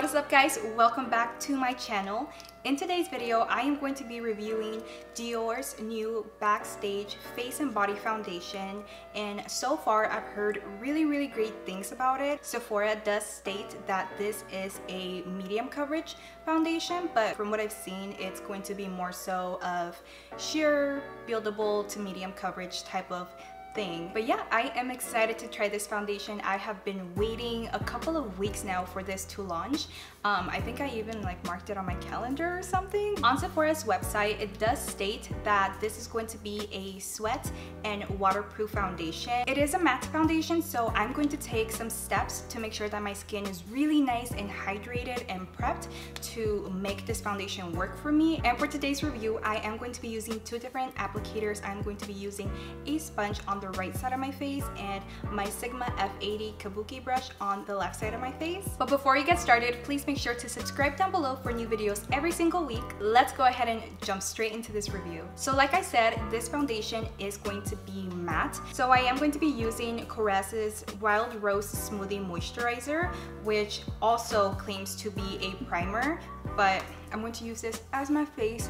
What is up, guys? Welcome back to my channel. In today's video, I am going to be reviewing Dior's new Backstage Face and Body Foundation, and so far I've heard really great things about it. Sephora does state that this is a medium coverage foundation, but from what I've seen, it's going to be more so of sheer buildable to medium coverage type of thing. But yeah, I am excited to try this foundation. I have been waiting a couple of weeks now for this to launch. I think I even marked it on my calendar or something. On Sephora's website, it does state that this is going to be a sweat and waterproof foundation. It is a matte foundation, so I'm going to take some steps to make sure that my skin is really nice and hydrated and prepped to make this foundation work for me. And for today's review, I am going to be using two different applicators. I'm going to be using a sponge on the right side of my face and my Sigma F80 kabuki brush on the left side of my face. But before you get started, please make sure to subscribe down below for new videos every single week. Let's go ahead and jump straight into this review. So like I said, this foundation is going to be matte. So I am going to be using Korres' Wild Rose Smoothie Moisturizer, which also claims to be a primer, but I'm going to use this as my face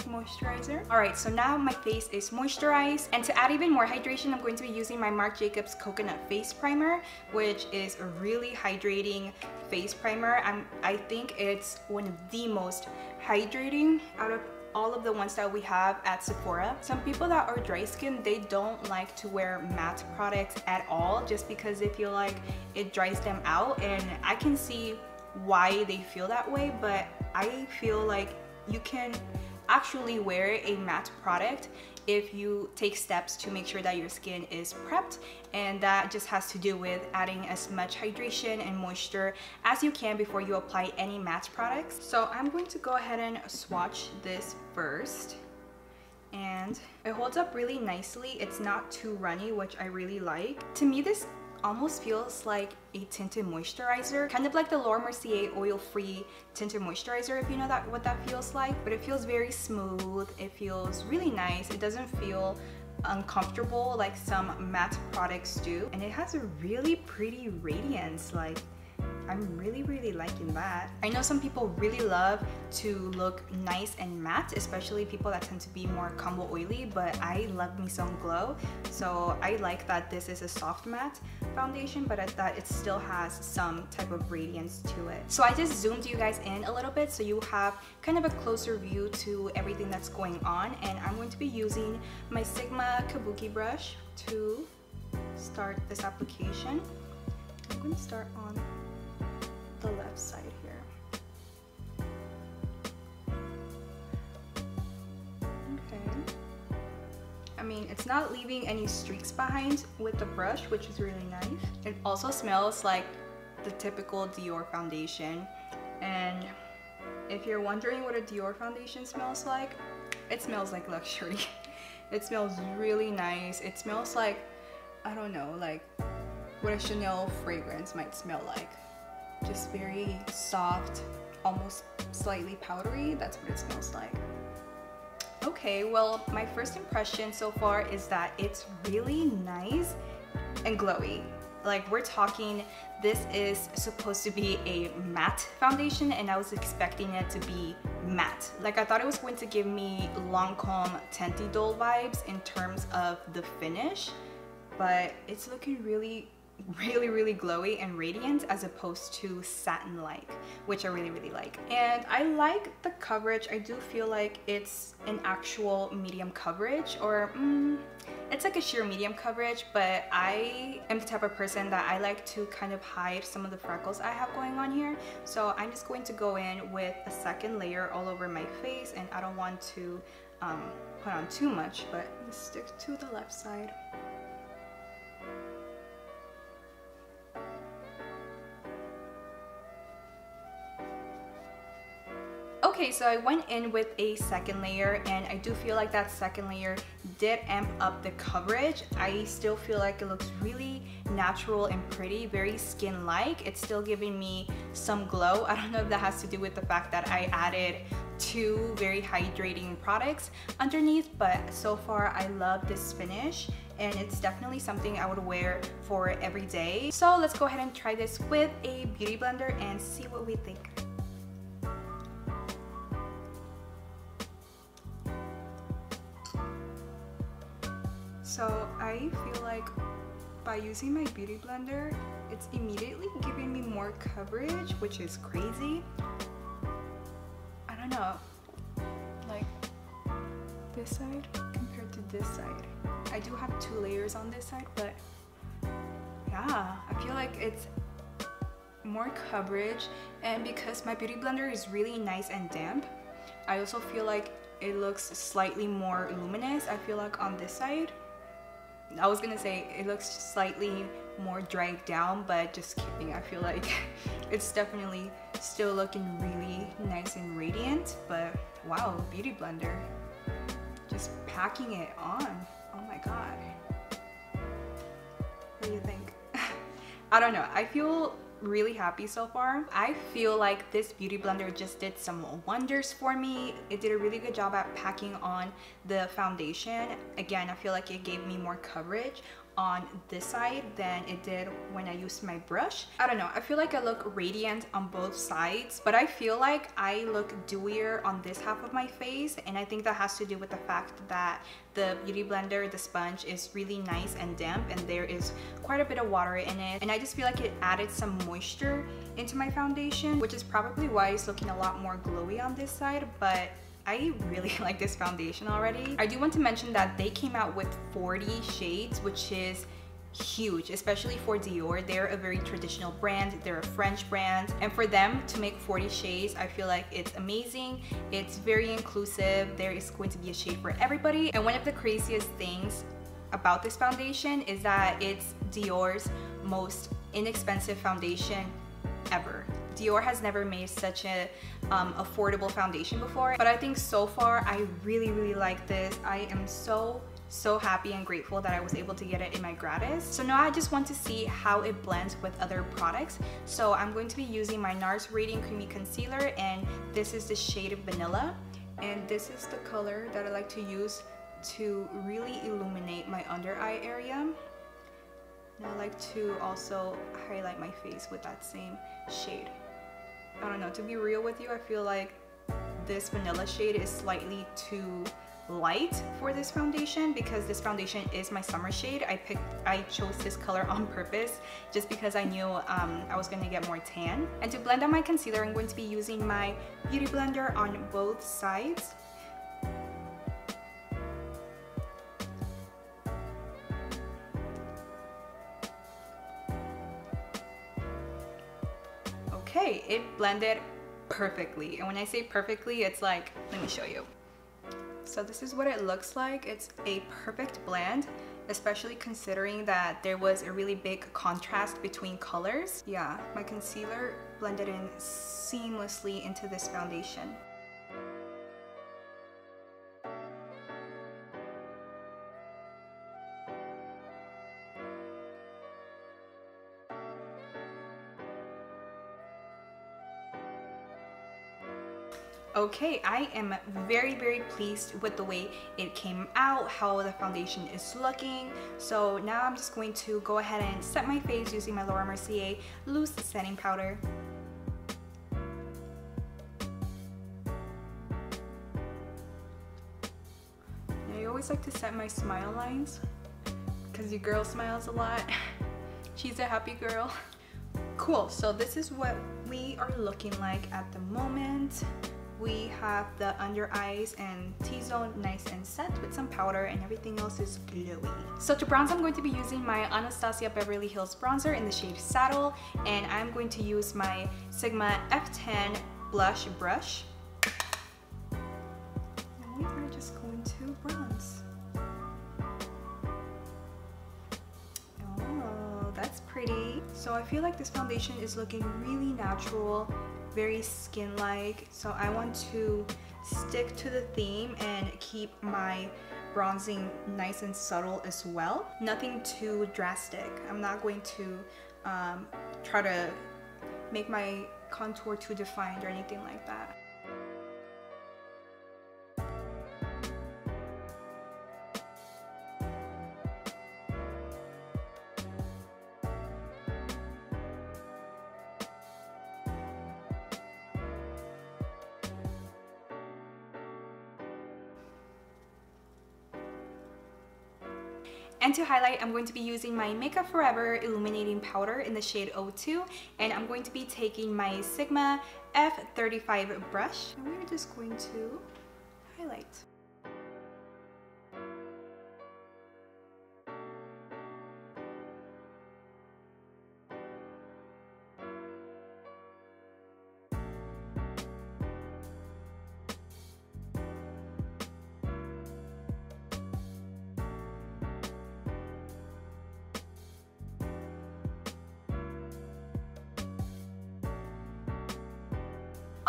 moisturizer. Alright, so now my face is moisturized, and to add even more hydration, I'm going to be using my Marc Jacobs Coconut Face Primer, which is a really hydrating face primer. I think it's one of the most hydrating out of all of the ones that we have at Sephora. Some people that are dry skin, they don't like to wear matte products at all just because they feel like it dries them out, and I can see why they feel that way, but I feel like you can actually wear a matte product if you take steps to make sure that your skin is prepped, and that just has to do with adding as much hydration and moisture as you can before you apply any matte products. So I'm going to go ahead and swatch this first, and it holds up really nicely. It's not too runny, which I really like. To me, this almost feels like a tinted moisturizer, kind of like the Laura Mercier oil-free tinted moisturizer, if you know what that feels like. But it feels very smooth, it feels really nice, it doesn't feel uncomfortable like some matte products do, and it has a really pretty radiance. Like, I'm really liking that. I know some people really love to look nice and matte, especially people that tend to be more combo oily, but I love me some glow. So I like that this is a soft matte foundation, but that it still has some type of radiance to it. So I just zoomed you guys in a little bit so you have kind of a closer view to everything that's going on, and I'm going to be using my Sigma kabuki brush to start this application. I'm going to start on the left side here. Okay. I mean, it's not leaving any streaks behind with the brush, which is really nice. It also smells like the typical Dior foundation. And if you're wondering what a Dior foundation smells like, it smells like luxury. It smells really nice. It smells like, I don't know, like what a Chanel fragrance might smell like. Just very soft, almost slightly powdery. That's what it smells like. Okay, well, my first impression so far is that it's really nice and glowy. Like, we're talking, this is supposed to be a matte foundation, and I was expecting it to be matte. Like, I thought it was going to give me Lancome Tente Doll vibes in terms of the finish, but it's looking really glowy and radiant as opposed to satin-like, which I really like. And I like the coverage. I do feel like it's an actual medium coverage, or it's like a sheer medium coverage, but I am the type of person that I like to kind of hide some of the freckles I have going on here. So I'm just going to go in with a second layer all over my face, and I don't want to put on too much, but stick to the left side. Okay, so I went in with a second layer, and I do feel like that second layer did amp up the coverage. I still feel like it looks really natural and pretty, very skin-like. It's still giving me some glow. I don't know if that has to do with the fact that I added two very hydrating products underneath, but so far I love this finish. and it's definitely something I would wear for every day. So let's go ahead and try this with a beauty blender and see what we think. So I feel like by using my beauty blender, it's immediately giving me more coverage, which is crazy. I don't know, like this side compared to this side. I do have 2 layers on this side, but yeah, I feel like it's more coverage, and because my beauty blender is really nice and damp, I also feel like it looks slightly more luminous. I feel like on this side, I was gonna say it looks slightly more dried down, but just kidding. I feel like it's definitely still looking really nice and radiant, but wow, beauty blender, just packing it on. Oh my god. What do you think? I don't know, I feel really happy so far. I feel like this beauty blender just did some wonders for me. It did a really good job at packing on the foundation. Again, I feel like it gave me more coverage on this side than it did when I used my brush. I don't know, I feel like I look radiant on both sides, but I feel like I look dewier on this half of my face, and I think that has to do with the fact that the beauty blender, the sponge, is really nice and damp, and there is quite a bit of water in it, and I just feel like it added some moisture into my foundation, which is probably why it's looking a lot more glowy on this side. But I really like this foundation already. I do want to mention that they came out with 40 shades, which is huge, especially for Dior. They're a very traditional brand, they're a French brand, and for them to make 40 shades, I feel like it's amazing. It's very inclusive. There is going to be a shade for everybody, and one of the craziest things about this foundation is that it's Dior's most inexpensive foundation ever. Dior has never made such a affordable foundation before, but I think so far I really like this. I am so happy and grateful that I was able to get it in my gratis. So now I just want to see how it blends with other products. So I'm going to be using my NARS Radiant Creamy Concealer, and this is the shade of Vanilla, and this is the color that I like to use to really illuminate my under eye area. And I like to also highlight my face with that same shade. I don't know, to be real with you, I feel like this vanilla shade is slightly too light for this foundation, because this foundation is my summer shade. I chose this color on purpose just because I knew I was going to get more tan. And to blend out my concealer, I'm going to be using my beauty blender on both sides. Okay, it blended perfectly, and when I say perfectly, it's like, let me show you. So this is what it looks like. It's a perfect blend, especially considering that there was a really big contrast between colors. Yeah, my concealer blended in seamlessly into this foundation. Okay, I am very pleased with the way it came out, how the foundation is looking. So now I'm just going to go ahead and set my face using my Laura Mercier loose setting powder. I always like to set my smile lines because your girl smiles a lot. She's a happy girl. Cool, so this is what we are looking like at the moment. We have the under eyes and T-zone nice and set with some powder, and everything else is glowy. So to bronze, I'm going to be using my Anastasia Beverly Hills bronzer in the shade Saddle, and I'm going to use my Sigma F10 blush brush. And we are just going to bronze. Oh, that's pretty. So I feel like this foundation is looking really natural, very skin-like, so I want to stick to the theme and keep my bronzing nice and subtle as well. Nothing too drastic. I'm not going to try to make my contour too defined or anything like that. And to highlight, I'm going to be using my Makeup Forever Illuminating Powder in the shade 02, and I'm going to be taking my Sigma F35 brush, and we're just going to highlight.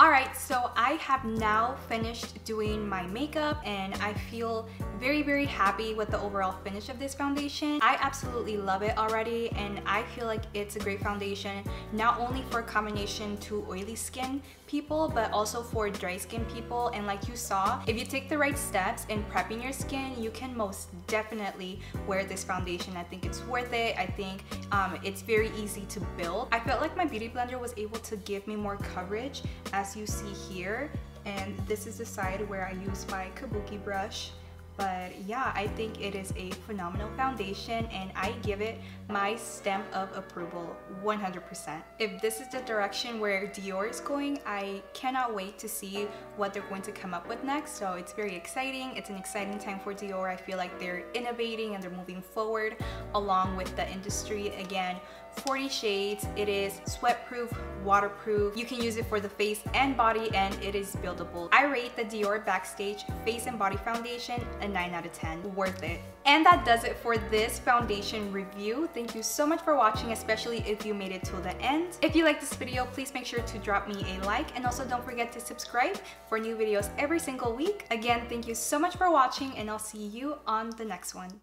Alright, so I have now finished doing my makeup and I feel very happy with the overall finish of this foundation. I absolutely love it already, and I feel like it's a great foundation not only for combination to oily skin people but also for dry skin people. And like you saw, if you take the right steps in prepping your skin, you can most definitely wear this foundation. I think it's worth it. I think it's very easy to build. I felt like my beauty blender was able to give me more coverage, as you see here, and this is the side where I use my kabuki brush. But yeah, I think it is a phenomenal foundation and I give it my stamp of approval 100%. If this is the direction where Dior is going, I cannot wait to see what they're going to come up with next. So it's very exciting. It's an exciting time for Dior. I feel like they're innovating and they're moving forward along with the industry. Again, 40 shades. It is sweat-proof, waterproof. You can use it for the face and body, and it is buildable. I rate the Dior Backstage Face and Body Foundation a 9 out of 10. Worth it. And that does it for this foundation review. Thank you so much for watching, especially if you made it till the end. If you like this video, please make sure to drop me a like, and also don't forget to subscribe for new videos every single week. Again, thank you so much for watching, and I'll see you on the next one.